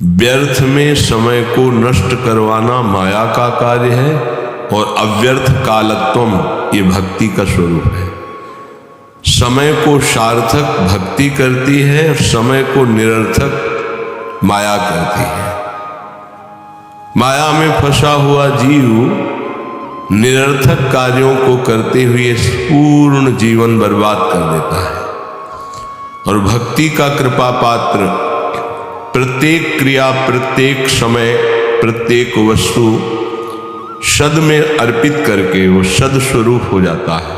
व्यर्थ में समय को नष्ट करवाना माया का कार्य है और अव्यर्थ कालत्वम ये भक्ति का स्वरूप है। समय को सार्थक भक्ति करती है और समय को निरर्थक माया करती है। माया में फंसा हुआ जीव निरर्थक कार्यों को करते हुए पूर्ण जीवन बर्बाद कर देता है और भक्ति का कृपा पात्र प्रत्येक क्रिया, प्रत्येक समय, प्रत्येक वस्तु सद में अर्पित करके वो सद स्वरूप हो जाता है।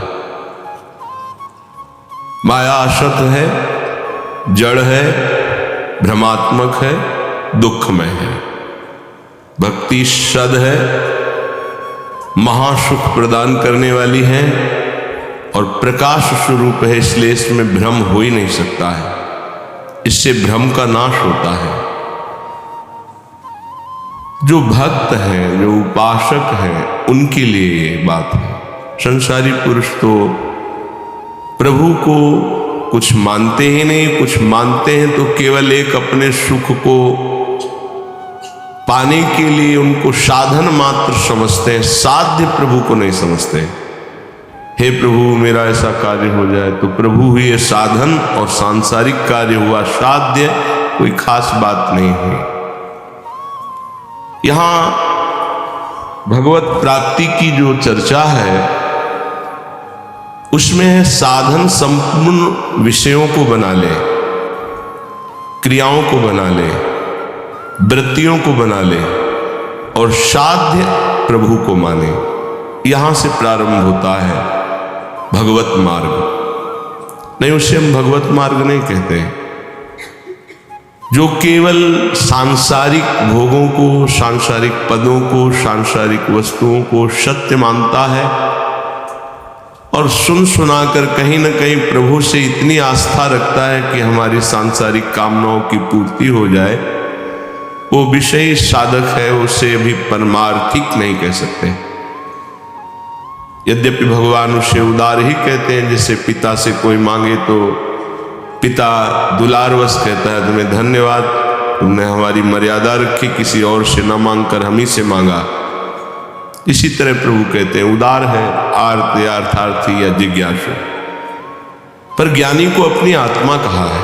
माया असत है, जड़ है, भ्रमात्मक है, दुखमय है। भक्ति सद है, महासुख प्रदान करने वाली है और प्रकाश स्वरूप है, इसलिए इसमें भ्रम हो ही नहीं सकता है। इससे भ्रम का नाश होता है। जो भक्त हैं, जो उपासक हैं, उनके लिए ये बात है। संसारी पुरुष तो प्रभु को कुछ मानते ही नहीं, कुछ मानते हैं तो केवल एक अपने सुख को पाने के लिए उनको साधन मात्र समझते हैं, साध्य प्रभु को नहीं समझते। हे प्रभु मेरा ऐसा कार्य हो जाए, तो प्रभु हुए साधन और सांसारिक कार्य हुआ साध्य, कोई खास बात नहीं है। यहां भगवत प्राप्ति की जो चर्चा है उसमें है साधन संपूर्ण विषयों को बना ले, क्रियाओं को बना ले, वृत्तियों को बना ले और साध्य प्रभु को माने। यहां से प्रारंभ होता है भगवत मार्ग। नहीं, उसे हम भगवत मार्ग नहीं कहते। जो केवल सांसारिक भोगों को, सांसारिक पदों को, सांसारिक वस्तुओं को सत्य मानता है और सुन सुनाकर कहीं न कहीं प्रभु से इतनी आस्था रखता है कि हमारी सांसारिक कामनाओं की पूर्ति हो जाए, वो विषयी साधक है, उसे अभी परमार्थिक नहीं कह सकते। यद्यपि भगवान उसे उदार ही कहते हैं। जैसे पिता से कोई मांगे तो पिता दुलारवश कहता है तुम्हें धन्यवाद, तुमने हमारी मर्यादा रखी, किसी और से न मांगकर हम ही से मांगा। इसी तरह प्रभु कहते हैं उदार है, आर्त या अर्थार्थी या जिज्ञासु। पर ज्ञानी को अपनी आत्मा कहा है।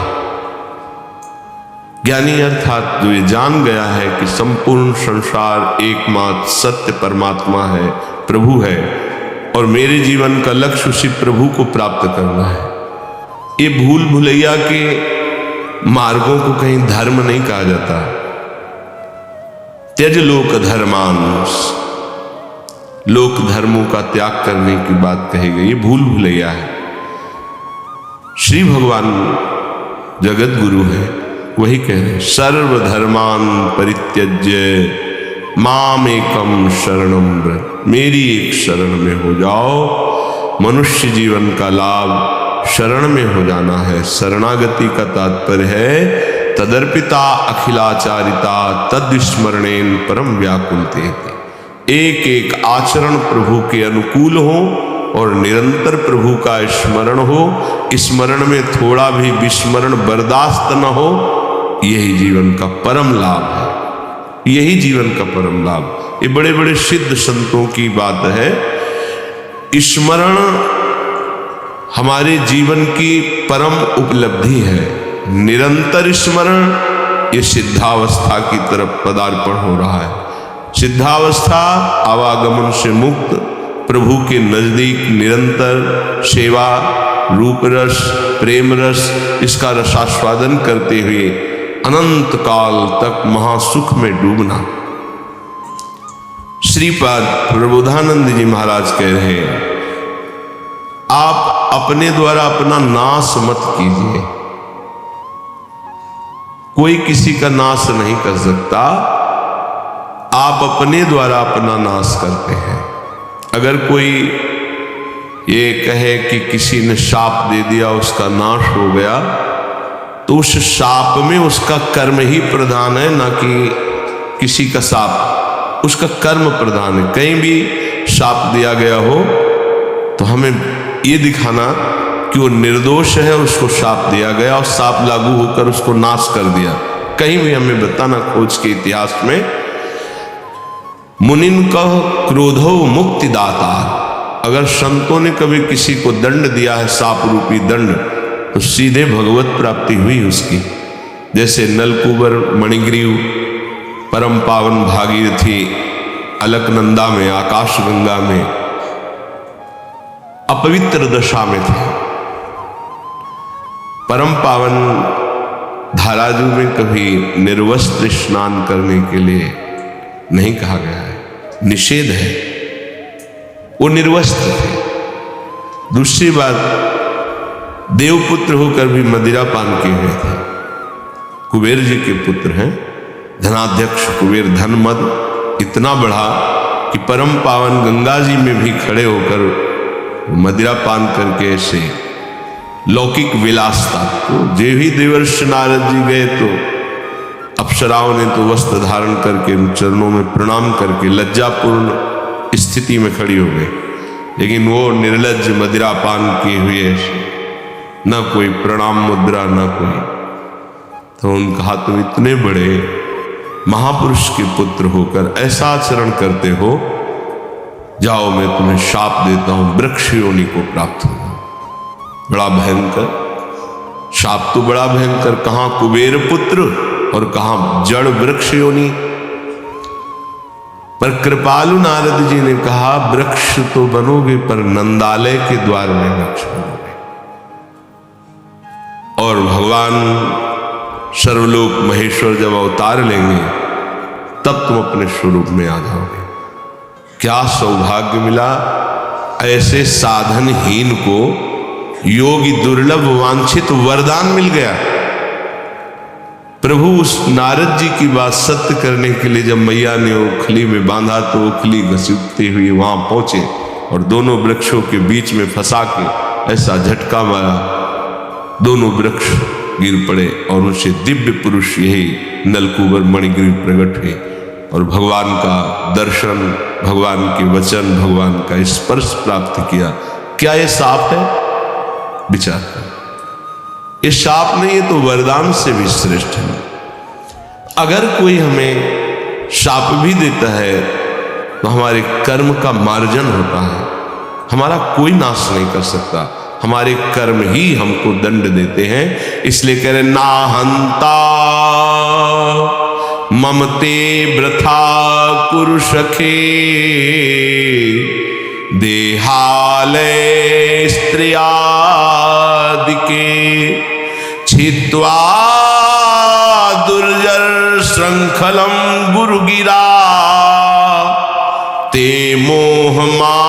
ज्ञानी अर्थात जो ये जान गया है कि संपूर्ण संसार एकमात्र सत्य परमात्मा है, प्रभु है और मेरे जीवन का लक्ष्य उसी प्रभु को प्राप्त करना है। ये भूल भुलैया के मार्गों को कहीं धर्म नहीं कहा जाता। त्यज लोक धर्मांश, लोक धर्मों का त्याग करने की बात कही गई, ये भूल भुलैया है। श्री भगवान जगत गुरु है, वही कह रहे सर्वधर्मान परित्यज्य माम एकम शरणम व्रज, मेरी एक शरण में हो जाओ। मनुष्य जीवन का लाभ शरण में हो जाना है। शरणागति का तात्पर्य है तदर्पिता अखिलाचारिता तद्विस्मरणेन परम व्याकुलते। एक एक आचरण प्रभु के अनुकूल हो और निरंतर प्रभु का स्मरण हो, स्मरण में थोड़ा भी विस्मरण बर्दाश्त न हो, यही जीवन का परम लाभ है। यही जीवन का परम लाभ। ये बड़े बड़े सिद्ध संतों की बात है। स्मरण हमारे जीवन की परम उपलब्धि है। निरंतर स्मरण ये सिद्धावस्था की तरफ पदार्पण हो रहा है। सिद्धावस्था आवागमन से मुक्त, प्रभु के नजदीक निरंतर सेवा, रूप रस, प्रेम रस, इसका रसास्वादन करते हुए अनंत काल तक महासुख में डूबना। श्रीपाद प्रबोधानंद जी महाराज कह रहे हैं आप अपने द्वारा अपना नाश मत कीजिए। कोई किसी का नाश नहीं कर सकता, आप अपने द्वारा अपना नाश करते हैं। अगर कोई ये कहे कि किसी ने शाप दे दिया उसका नाश हो गया, तो उस शाप में उसका कर्म ही प्रधान है, ना कि किसी का शाप। उसका कर्म प्रधान है। कहीं भी शाप दिया गया हो तो हमें ये दिखाना कि वो निर्दोष है, उसको शाप दिया गया और शाप लागू होकर उसको नाश कर दिया। कहीं भी हमें बताना खोज के इतिहास में। मुनिन कह क्रोधो मुक्ति दाता, अगर संतों ने कभी किसी को दंड दिया है, सांप रूपी दंड, तो सीधे भगवत प्राप्ति हुई उसकी। जैसे नलकूबर मणिग्रीव परम पावन भागीरथी अलकनंदा में, आकाश गंगा में अपवित्र दशा में थे, परम पावन धाराजू में कभी निर्वस्त्र स्नान करने के लिए नहीं कहा गया है, निषेध है, वो निर्वस्त्र थे। दूसरी बात, देवपुत्र होकर भी मदिरा पान किए हुए थे। कुबेर जी के पुत्र हैं, धनाध्यक्ष कुबेर, धन मद इतना बढ़ा कि परम पावन गंगा जी में भी खड़े होकर मदिरा पान करके ऐसे लौकिक विलासता। तो जे भी देवर्षि नारद जी गए तो अप्सराओं ने तो वस्त्र धारण करके चरणों में प्रणाम करके लज्जापूर्ण स्थिति में खड़ी हो गई, लेकिन वो निर्लज्ज मदिरा पान किए हुए ऐसे, न कोई प्रणाम मुद्रा न कोई। तो उन्होंने कहा, तुम इतने बड़े महापुरुष के पुत्र होकर ऐसा आचरण करते हो, जाओ मैं तुम्हें शाप देता हूं, वृक्ष योनि को प्राप्त होगा। बड़ा भयंकर शाप, तो बड़ा भयंकर, कहां कुबेर पुत्र और कहां जड़ वृक्ष योनि। पर कृपालु नारद जी ने कहा, वृक्ष तो बनोगे पर नंदालय के द्वार में वृक्ष बनोगे, और भगवान सर्वलोक महेश्वर जब अवतार लेंगे तब तुम अपने स्वरूप में आ जाओगे। क्या सौभाग्य मिला, ऐसे साधनहीन को योगी दुर्लभ वांछित वरदान मिल गया। प्रभु उस नारद जी की बात सत्य करने के लिए जब मैया ने ओखली में बांधा तो ओखली घसीटती हुई वहां पहुंचे और दोनों वृक्षों के बीच में फंसा के ऐसा झटका मारा, दोनों वृक्ष गिर पड़े और उनसे दिव्य पुरुष यही नलकूबर मणिग्रीव प्रकट हुए और भगवान का दर्शन, भगवान के वचन, भगवान का स्पर्श प्राप्त किया। क्या ये शाप है? विचार करो, ये शाप नहीं, ये तो वरदान से भी श्रेष्ठ है। अगर कोई हमें शाप भी देता है तो हमारे कर्म का मार्जन होता है, हमारा कोई नाश नहीं कर सकता, हमारे कर्म ही हमको दंड देते हैं। इसलिए कह रहे, ना हंता ममते वृथा कुरु सखे, देहालय स्त्रियादिके छित्वा दुर्जर श्रृंखलम गुरुगिरा, ते मोह मा